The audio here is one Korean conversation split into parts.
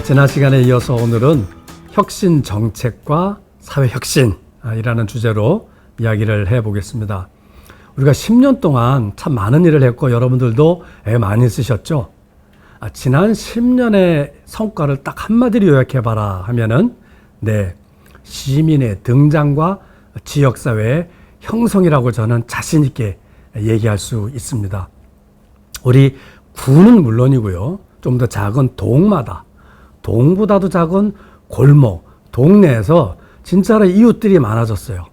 지난 시간에 이어서 오늘은 혁신 정책과 사회혁신이라는 주제로 이야기를 해보겠습니다. 우리가 10년 동안 참 많은 일을 했고 여러분들도 애 많이 쓰셨죠? 지난 10년의 성과를 딱 한마디로 요약해봐라 하면은 시민의 등장과 지역사회의 형성이라고 저는 자신 있게 얘기할 수 있습니다. 우리 구는 물론이고요. 좀 더 작은 동마다, 동보다도 작은 골목, 동네에서 진짜로 이웃들이 많아졌어요.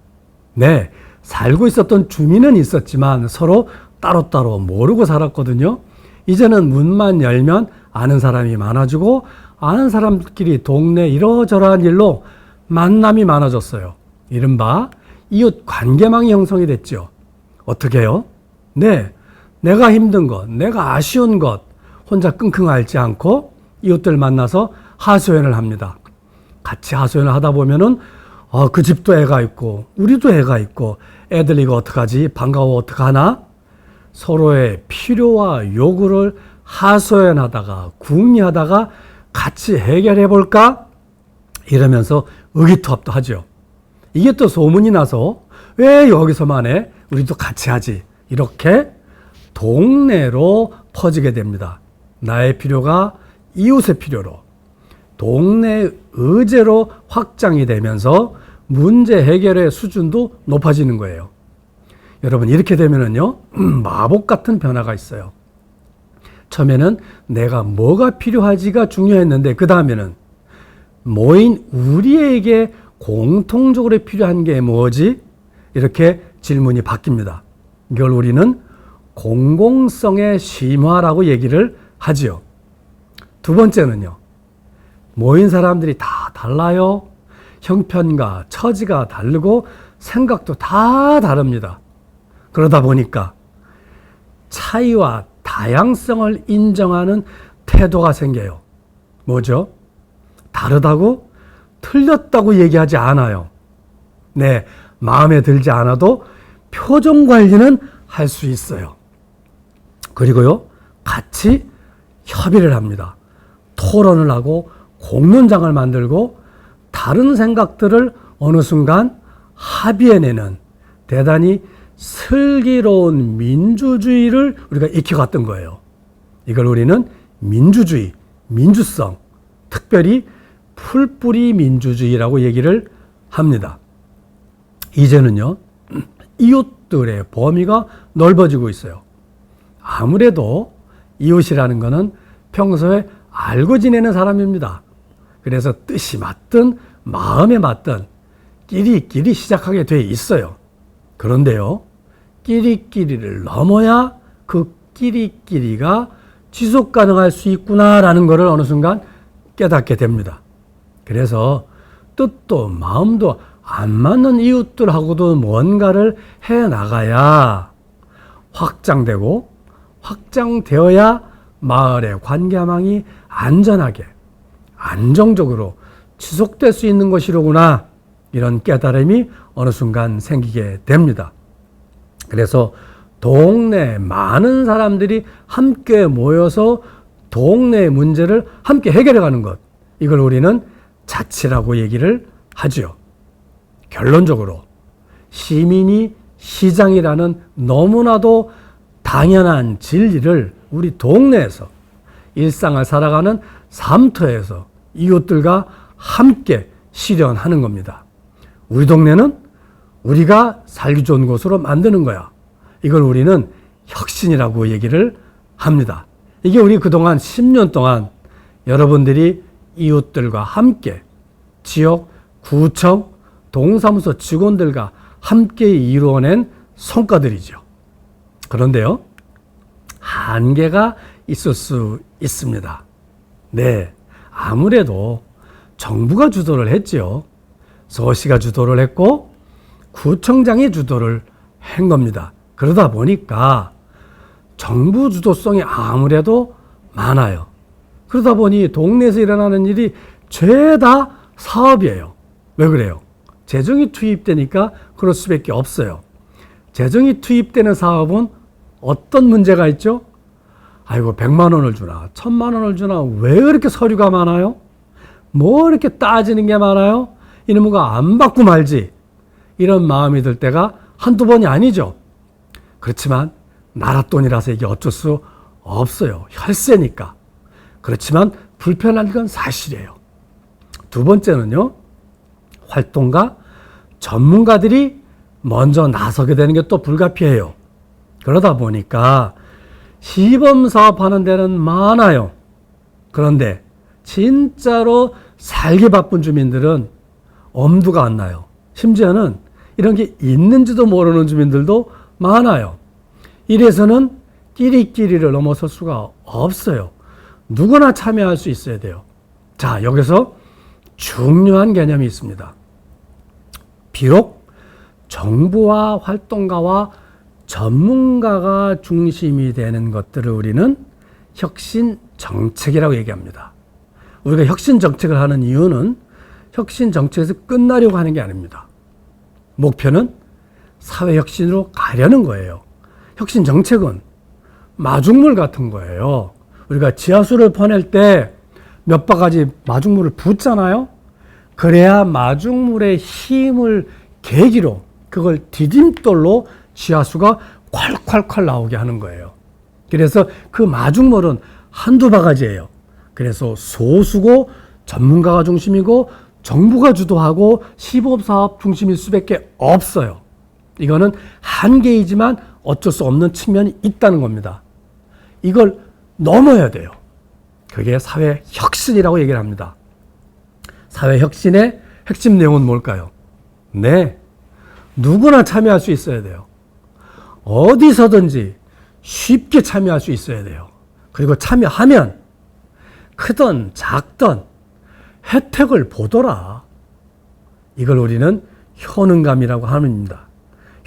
살고 있었던 주민은 있었지만 서로 따로따로 모르고 살았거든요. 이제는 문만 열면 아는 사람이 많아지고 아는 사람들끼리 동네 이러저러한 일로 만남이 많아졌어요. 이른바 이웃 관계망이 형성이 됐죠. 어떻게 해요? 내가 힘든 것, 내가 아쉬운 것 혼자 끙끙 앓지 않고 이웃들 만나서 하소연을 합니다. 같이 하소연을 하다 보면은 그 집도 애가 있고 우리도 애가 있고 애들 이거 어떡하지? 방과후 어떡하나? 서로의 필요와 요구를 하소연하다가 궁리하다가 같이 해결해 볼까? 이러면서 의기투합도 하죠. 이게 또 소문이 나서 왜 여기서만 해? 우리도 같이 하지. 이렇게 동네로 퍼지게 됩니다. 나의 필요가 이웃의 필요로 동네 의제로 확장이 되면서 문제 해결의 수준도 높아지는 거예요. 여러분 이렇게 되면은요 마법 같은 변화가 있어요. 처음에는 내가 뭐가 필요하지가 중요했는데 그 다음에는 모인 우리에게 공통적으로 필요한 게 뭐지? 이렇게 질문이 바뀝니다. 이걸 우리는 공공성의 심화라고 얘기를 하지요. 두 번째는요. 모인 사람들이 다 달라요. 형편과 처지가 다르고 생각도 다 다릅니다. 그러다 보니까 차이와 다양성을 인정하는 태도가 생겨요. 뭐죠? 다르다고 틀렸다고 얘기하지 않아요. 마음에 들지 않아도 표정 관리는 할 수 있어요. 그리고요, 같이 협의를 합니다. 토론을 하고 공론장을 만들고 다른 생각들을 어느 순간 합의해내는 대단히 슬기로운 민주주의를 우리가 익혀갔던 거예요. 이걸 우리는 민주주의, 민주성, 특별히 풀뿌리 민주주의라고 얘기를 합니다. 이제는요, 이웃들의 범위가 넓어지고 있어요. 아무래도 이웃이라는 것은 평소에 알고 지내는 사람입니다. 그래서 뜻이 맞든 마음에 맞든 끼리끼리 시작하게 돼 있어요. 그런데요, 끼리끼리를 넘어야 그 끼리끼리가 지속 가능할 수 있구나라는 것을 어느 순간 깨닫게 됩니다. 그래서 뜻도 마음도 안 맞는 이웃들하고도 뭔가를 해 나가야 확장되고 확장되어야 마을의 관계망이 안전하게 안정적으로 지속될 수 있는 것이로구나, 이런 깨달음이 어느 순간 생기게 됩니다. 그래서 동네 많은 사람들이 함께 모여서 동네의 문제를 함께 해결해가는 것, 이걸 우리는 자치라고 얘기를 하죠. 결론적으로 시민이 시장이라는 너무나도 당연한 진리를 우리 동네에서 일상을 살아가는 삶터에서 이웃들과 함께 실현하는 겁니다. 우리 동네는 우리가 살기 좋은 곳으로 만드는 거야. 이걸 우리는 혁신이라고 얘기를 합니다. 이게 우리 그동안 10년 동안 여러분들이 이웃들과 함께 지역, 구청, 동사무소 직원들과 함께 이루어낸 성과들이죠. 그런데요, 한계가 있을 수 있습니다. 아무래도 정부가 주도를 했죠. 서울시가 주도를 했고 구청장이 주도를 한 겁니다. 그러다 보니까 정부 주도성이 아무래도 많아요. 그러다 보니 동네에서 일어나는 일이 죄다 사업이에요. 왜 그래요? 재정이 투입되니까 그럴 수밖에 없어요. 재정이 투입되는 사업은 어떤 문제가 있죠? 아이고 100만 원을 주나 1000만 원을 주나 왜 그렇게 서류가 많아요? 뭐 이렇게 따지는 게 많아요? 이놈은 안 받고 말지. 이런 마음이 들 때가 한두 번이 아니죠. 그렇지만 나라 돈이라서 이게 어쩔 수 없어요. 혈세니까. 그렇지만 불편한 건 사실이에요. 두 번째는요. 활동가, 전문가들이 먼저 나서게 되는 게 또 불가피해요. 그러다 보니까 시범사업하는 데는 많아요. 그런데 진짜로 살기 바쁜 주민들은 엄두가 안 나요. 심지어는 이런 게 있는지도 모르는 주민들도 많아요. 이래서는 끼리끼리를 넘어설 수가 없어요. 누구나 참여할 수 있어야 돼요. 자, 여기서 중요한 개념이 있습니다. 비록 정부와 활동가와 전문가가 중심이 되는 것들을 우리는 혁신 정책이라고 얘기합니다. 우리가 혁신 정책을 하는 이유는 혁신 정책에서 끝나려고 하는 게 아닙니다. 목표는 사회 혁신으로 가려는 거예요. 혁신 정책은 마중물 같은 거예요. 우리가 지하수를 퍼낼 때 몇 바가지 마중물을 붓잖아요. 그래야 마중물의 힘을 계기로 그걸 디딤돌로 지하수가 콸콸콸 나오게 하는 거예요. 그래서 그 마중물은 한두 바가지예요. 그래서 소수고 전문가가 중심이고 정부가 주도하고 시범사업 중심일 수밖에 없어요. 이거는 한계이지만 어쩔 수 없는 측면이 있다는 겁니다. 이걸 넘어야 돼요. 그게 사회 혁신이라고 얘기를 합니다. 사회 혁신의 핵심 내용은 뭘까요? 네, 누구나 참여할 수 있어야 돼요. 어디서든지 쉽게 참여할 수 있어야 돼요. 그리고 참여하면 크든 작든 혜택을 보더라. 이걸 우리는 효능감이라고 합니다.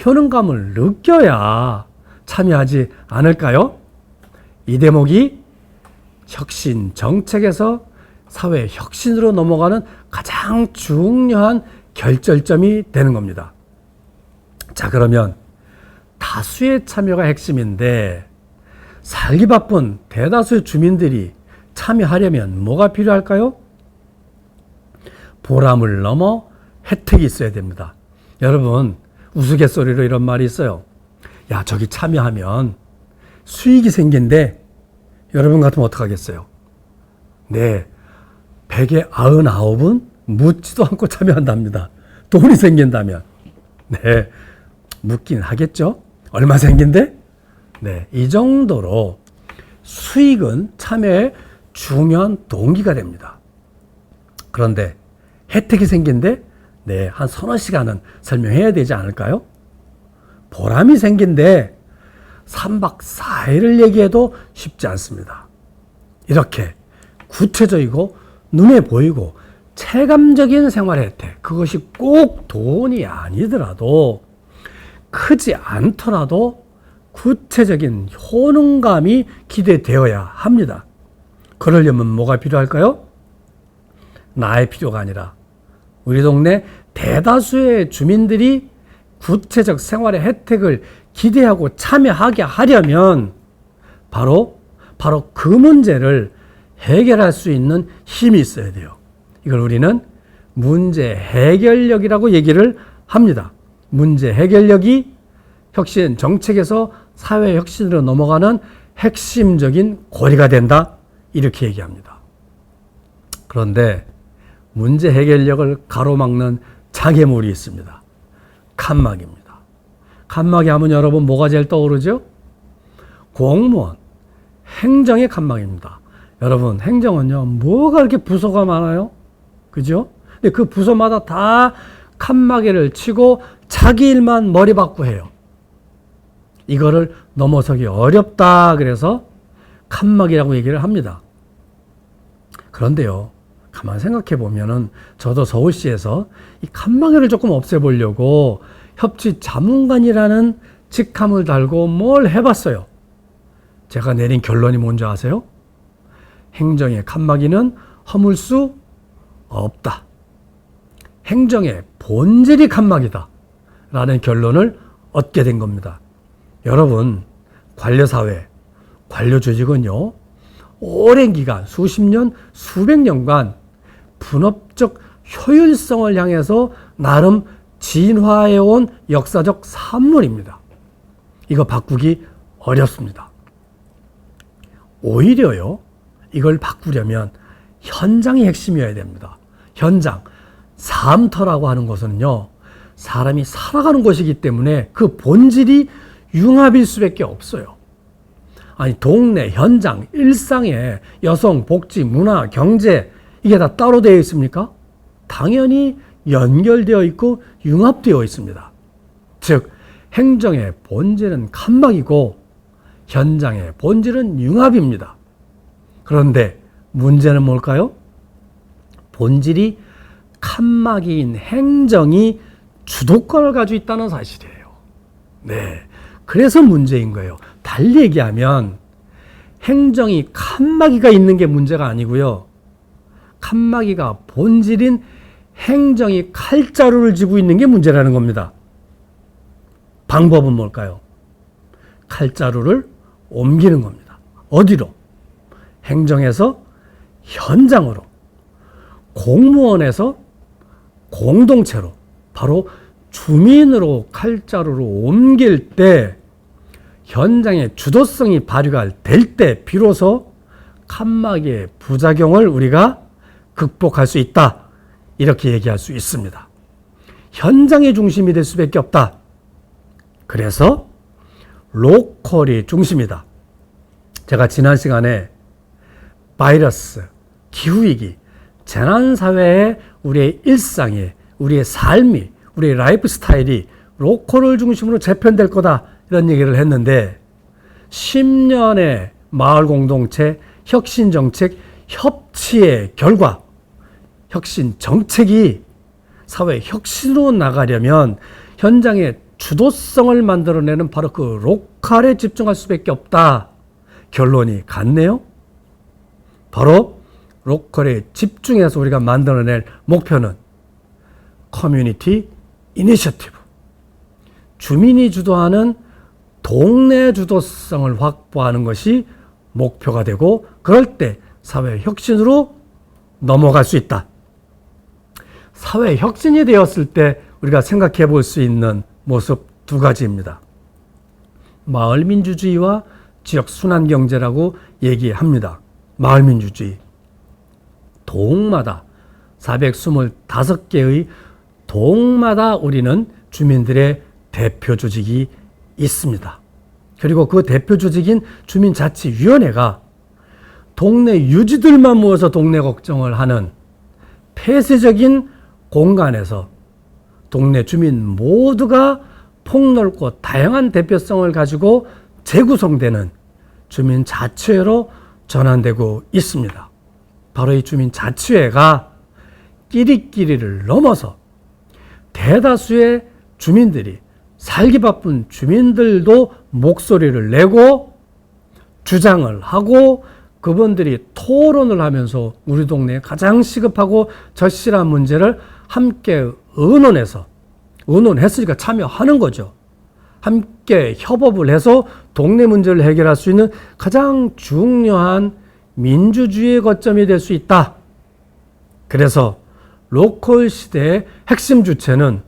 효능감을 느껴야 참여하지 않을까요? 이 대목이 혁신 정책에서 사회 혁신으로 넘어가는 가장 중요한 결절점이 되는 겁니다. 자, 그러면 다수의 참여가 핵심인데 살기 바쁜 대다수의 주민들이 참여하려면 뭐가 필요할까요? 보람을 넘어 혜택이 있어야 됩니다. 여러분, 우스갯소리로 이런 말이 있어요. 야, 저기 참여하면 수익이 생긴대. 여러분 같으면 어떡하겠어요? 네, 100에 99은 묻지도 않고 참여한답니다. 돈이 생긴다면. 네, 묻긴 하겠죠? 얼마 생긴대? 네, 이 정도로 수익은 참여의 중요한 동기가 됩니다. 그런데 혜택이 생긴데 네, 한 서너 시간은 설명해야 되지 않을까요? 보람이 생긴데 3박 4일을 얘기해도 쉽지 않습니다. 이렇게 구체적이고 눈에 보이고 체감적인 생활 혜택, 그것이 꼭 돈이 아니더라도 크지 않더라도 구체적인 효능감이 기대되어야 합니다. 그러려면 뭐가 필요할까요? 나의 필요가 아니라 우리 동네 대다수의 주민들이 구체적 생활의 혜택을 기대하고 참여하게 하려면 바로 그 문제를 해결할 수 있는 힘이 있어야 돼요. 이걸 우리는 문제 해결력이라고 얘기를 합니다. 문제 해결력이 혁신 정책에서 사회 혁신으로 넘어가는 핵심적인 고리가 된다. 이렇게 얘기합니다. 그런데 문제 해결력을 가로막는 장애물이 있습니다. 칸막이입니다. 칸막이 하면 여러분 뭐가 제일 떠오르죠? 공무원, 행정의 칸막이입니다. 여러분, 행정은요, 뭐가 이렇게 부서가 많아요? 그죠? 근데 그 부서마다 다 칸막이를 치고 자기 일만 머리 받고 해요. 이거를 넘어서기 어렵다. 그래서 칸막이라고 얘기를 합니다. 그런데요, 가만 생각해 보면은 저도 서울시에서 이 칸막이를 조금 없애보려고 협치 자문관이라는 직함을 달고 뭘 해봤어요. 제가 내린 결론이 뭔지 아세요? 행정의 칸막이는 허물 수 없다. 행정의 본질이 칸막이다. 라는 결론을 얻게 된 겁니다. 여러분, 관료사회, 관료 조직은요, 오랜 기간, 수십 년, 수백 년간 분업적 효율성을 향해서 나름 진화해온 역사적 산물입니다. 이거 바꾸기 어렵습니다. 오히려요, 이걸 바꾸려면 현장이 핵심이어야 됩니다. 현장, 삶터라고 하는 것은요, 사람이 살아가는 곳이기 때문에 그 본질이 융합일 수밖에 없어요. 아니, 동네, 현장, 일상에 여성, 복지, 문화, 경제, 이게 다 따로 되어 있습니까? 당연히 연결되어 있고 융합되어 있습니다. 즉, 행정의 본질은 칸막이고 현장의 본질은 융합입니다. 그런데 문제는 뭘까요? 본질이 칸막이인 행정이 주도권을 가지고 있다는 사실이에요. 네. 그래서 문제인 거예요. 달리 얘기하면 행정이 칸막이가 있는 게 문제가 아니고요. 칸막이가 본질인 행정이 칼자루를 쥐고 있는 게 문제라는 겁니다. 방법은 뭘까요? 칼자루를 옮기는 겁니다. 어디로? 행정에서 현장으로, 공무원에서 공동체로, 바로 주민으로 칼자루로 옮길 때 현장의 주도성이 발휘가 될 때 비로소 칸막이의 부작용을 우리가 극복할 수 있다. 이렇게 얘기할 수 있습니다. 현장의 중심이 될 수밖에 없다. 그래서 로컬이 중심이다. 제가 지난 시간에 바이러스, 기후위기, 재난사회의 우리의 일상이, 우리의 삶이, 우리의 라이프 스타일이 로컬을 중심으로 재편될 거다. 이런 얘기를 했는데 10년의 마을 공동체 혁신 정책 협치의 결과, 혁신 정책이 사회 혁신으로 나가려면 현장의 주도성을 만들어내는 바로 그 로컬에 집중할 수밖에 없다. 결론이 같네요. 바로 로컬에 집중해서 우리가 만들어낼 목표는 커뮤니티 이니셔티브, 주민이 주도하는 동네 주도성을 확보하는 것이 목표가 되고, 그럴 때 사회 혁신으로 넘어갈 수 있다. 사회 혁신이 되었을 때 우리가 생각해 볼 수 있는 모습 두 가지입니다. 마을민주주의와 지역순환경제라고 얘기합니다. 마을민주주의. 동마다 425개의 동마다 우리는 주민들의 대표 조직이 있습니다. 그리고 그 대표 조직인 주민자치위원회가 동네 유지들만 모여서 동네 걱정을 하는 폐쇄적인 공간에서 동네 주민 모두가 폭넓고 다양한 대표성을 가지고 재구성되는 주민자치회로 전환되고 있습니다. 바로 이 주민자치회가 끼리끼리를 넘어서 대다수의 주민들이, 살기 바쁜 주민들도 목소리를 내고 주장을 하고 그분들이 토론을 하면서 우리 동네에 가장 시급하고 절실한 문제를 함께 의논했으니까 참여하는 거죠. 함께 협업을 해서 동네 문제를 해결할 수 있는 가장 중요한 민주주의의 거점이 될 수 있다. 그래서 로컬 시대의 핵심 주체는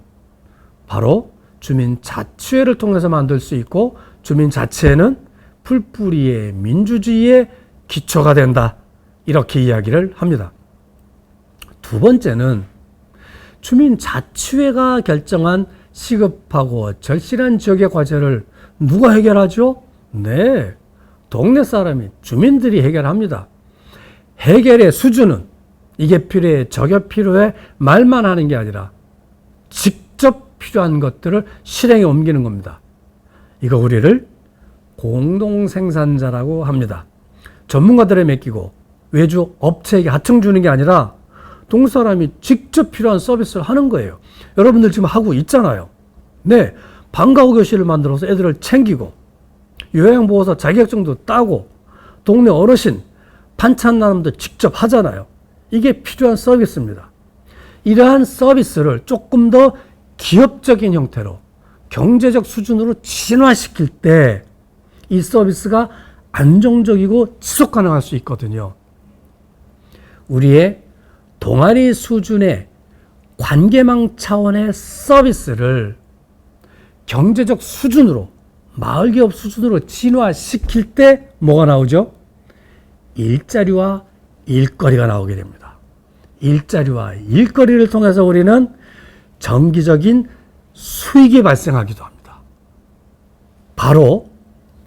바로 주민자치회를 통해서 만들 수 있고, 주민자치회는 풀뿌리의 민주주의의 기초가 된다. 이렇게 이야기를 합니다. 두 번째는 주민자치회가 결정한 시급하고 절실한 지역의 과제를 누가 해결하죠? 네, 동네 사람이, 주민들이 해결합니다. 해결의 수준은 이게 필요해, 저게 필요해 말만 하는 게 아니라 직접 필요한 것들을 실행에 옮기는 겁니다. 이거 우리를 공동생산자라고 합니다. 전문가들에 맡기고 외주 업체에게 하청 주는 게 아니라 동사람이 직접 필요한 서비스를 하는 거예요. 여러분들 지금 하고 있잖아요. 네, 방과후 교실을 만들어서 애들을 챙기고 요양보호사 자격증도 따고 동네 어르신 반찬 나눔도 직접 하잖아요. 이게 필요한 서비스입니다. 이러한 서비스를 조금 더 기업적인 형태로 경제적 수준으로 진화시킬 때 이 서비스가 안정적이고 지속 가능할 수 있거든요. 우리의 동아리 수준의 관계망 차원의 서비스를 경제적 수준으로, 마을기업 수준으로 진화시킬 때 뭐가 나오죠? 일자리와 일거리가 나오게 됩니다. 일자리와 일거리를 통해서 우리는 정기적인 수익이 발생하기도 합니다. 바로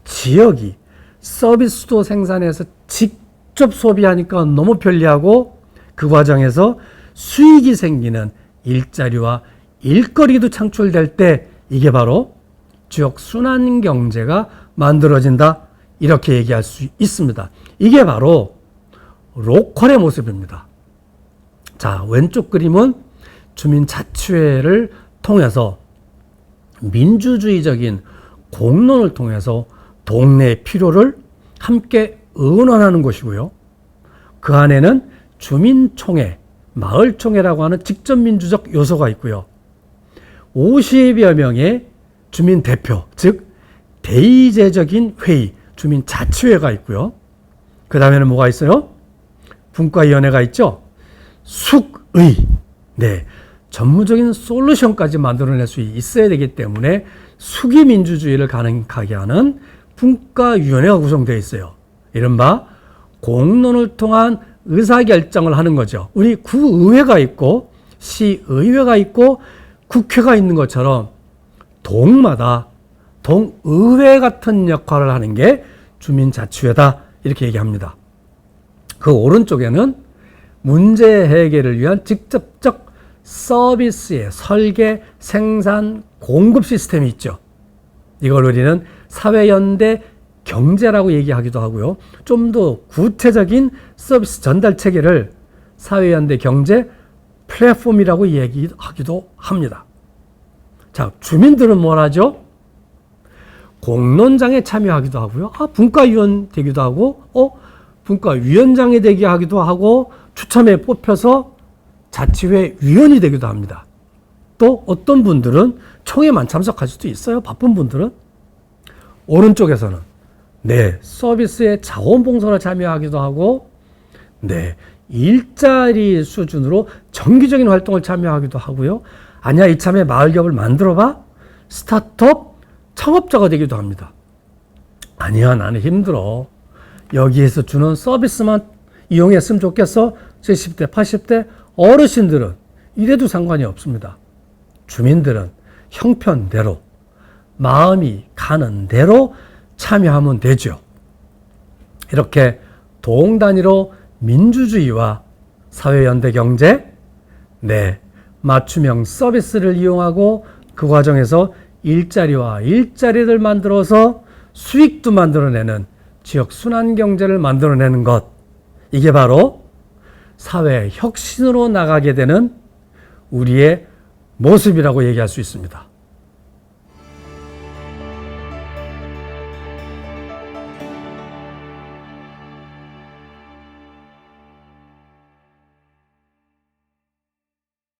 지역이 서비스도 생산해서 직접 소비하니까 너무 편리하고 그 과정에서 수익이 생기는 일자리와 일거리도 창출될 때 이게 바로 지역 순환 경제가 만들어진다, 이렇게 얘기할 수 있습니다. 이게 바로 로컬의 모습입니다. 자, 왼쪽 그림은 주민자치회를 통해서 민주주의적인 공론을 통해서 동네의 필요를 함께 의논하는 것이고요. 그 안에는 주민총회, 마을총회라고 하는 직접민주적 요소가 있고요. 50여 명의 주민대표, 즉 대의제적인 회의, 주민자치회가 있고요. 그 다음에는 뭐가 있어요? 분과위원회가 있죠. 숙의, 네, 전문적인 솔루션까지 만들어낼 수 있어야 되기 때문에 수기민주주의를 가능하게 하는 분과위원회가 구성되어 있어요. 이른바 공론을 통한 의사결정을 하는 거죠. 우리 구의회가 있고 시의회가 있고 국회가 있는 것처럼 동마다 동의회 같은 역할을 하는 게 주민자치회다, 이렇게 얘기합니다. 그 오른쪽에는 문제 해결을 위한 직접적 서비스의 설계, 생산, 공급 시스템이 있죠. 이걸 우리는 사회연대 경제라고 얘기하기도 하고요. 좀 더 구체적인 서비스 전달 체계를 사회연대 경제 플랫폼이라고 얘기하기도 합니다. 자, 주민들은 뭘 하죠? 공론장에 참여하기도 하고요. 분과위원 되기도 하고, 분과위원장이 되게 하기도 하고, 추첨에 뽑혀서 자치회 위원이 되기도 합니다. 또 어떤 분들은 총회만 참석할 수도 있어요. 바쁜 분들은. 오른쪽에서는 네, 서비스의 자원봉사를 참여하기도 하고, 네, 일자리 수준으로 정기적인 활동을 참여하기도 하고요. 아니야, 이참에 마을기업을 만들어봐? 스타트업 창업자가 되기도 합니다. 아니야, 나는 힘들어. 여기에서 주는 서비스만 이용했으면 좋겠어. 70대, 80대 어르신들은 이래도 상관이 없습니다. 주민들은 형편대로, 마음이 가는 대로 참여하면 되죠. 이렇게 동단위로 민주주의와 사회연대 경제, 네, 맞춤형 서비스를 이용하고 그 과정에서 일자리와 일자리를 만들어서 수익도 만들어내는 지역 순환 경제를 만들어내는 것, 이게 바로 사회 혁신으로 나가게 되는 우리의 모습이라고 얘기할 수 있습니다.